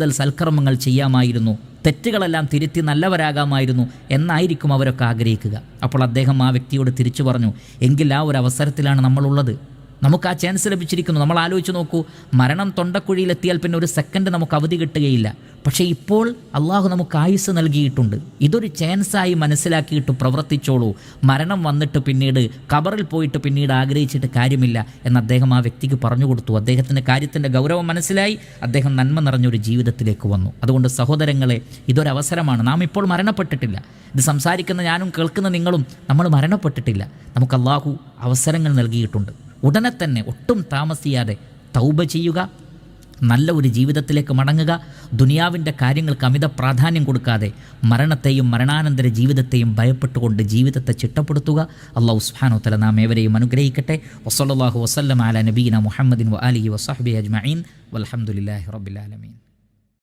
കൂടുതൽ സൽക്കർമ്മങ്ങൾ ചെയ്യാമായിരുന്നു, തെറ്റുകളെല്ലാം തിരുത്തി നല്ലവരാകാമായിരുന്നു എന്നായിരിക്കും അവരൊക്കെ ആഗ്രഹിക്കുക. അപ്പോൾ അദ്ദേഹം ആ വ്യക്തിയോട് തിരിച്ചു പറഞ്ഞു, എങ്കിൽ ആ ഒരു അവസരത്തിലാണ് നമ്മളുള്ളത്, നമുക്ക് ആ ചാൻസ് ലഭിച്ചിരിക്കുന്നു. നമ്മൾ ആലോചിച്ച് നോക്കൂ, മരണം തൊണ്ടക്കുഴിയിലെത്തിയാൽ പിന്നെ ഒരു സെക്കൻഡ് നമുക്ക് അവധി കിട്ടുകയില്ല. പക്ഷേ ഇപ്പോൾ അള്ളാഹു നമുക്ക് ആയുസ് നൽകിയിട്ടുണ്ട്. ഇതൊരു ചാൻസായി മനസ്സിലാക്കിയിട്ട് പ്രവർത്തിച്ചോളൂ. മരണം വന്നിട്ട് പിന്നീട് ഖബറിൽ പോയിട്ട് പിന്നീട് ആഗ്രഹിച്ചിട്ട് കാര്യമില്ല എന്ന് അദ്ദേഹം ആ വ്യക്തിക്ക് പറഞ്ഞു കൊടുത്തു. അദ്ദേഹത്തിൻ്റെ കാര്യത്തിൻ്റെ ഗൗരവം മനസ്സിലായി. അദ്ദേഹം നന്മ നിറഞ്ഞൊരു ജീവിതത്തിലേക്ക് വന്നു. അതുകൊണ്ട് സഹോദരങ്ങളെ, ഇതൊരവസരമാണ്. നാം ഇപ്പോൾ മരണപ്പെട്ടിട്ടില്ല. ഇത് സംസാരിക്കുന്ന ഞാനും കേൾക്കുന്ന നിങ്ങളും നമ്മൾ മരണപ്പെട്ടിട്ടില്ല. നമുക്ക് അള്ളാഹു അവസരങ്ങൾ നൽകിയിട്ടുണ്ട്. ഉടനെ തന്നെ ഒട്ടും താമസിയാതെ തൗബ ചെയ്യുക, നല്ല ഒരു ജീവിതത്തിലേക്ക് മടങ്ങുക. ദുനിയാവിൻ്റെ കാര്യങ്ങൾക്ക് അമിത പ്രാധാന്യം കൊടുക്കാതെ മരണത്തെയും മരണാനന്തര ജീവിതത്തെയും ഭയപ്പെട്ടുകൊണ്ട് ജീവിതത്തെ ചിട്ടപ്പെടുത്തുക. അല്ലാഹു സുബ്ഹാനഹു വ തആല നാം ഏവരെയും അനുഗ്രഹിക്കട്ടെ. വസല്ലല്ലാഹു വസല്ലമ അലാ നബീന മുഹമ്മദിൻ വ ആലിഹി വസഹ്ബിഹി അജ്മഈൻ വൽഹംദുലില്ലാഹി റബ്ബിൽ ആലമീൻ.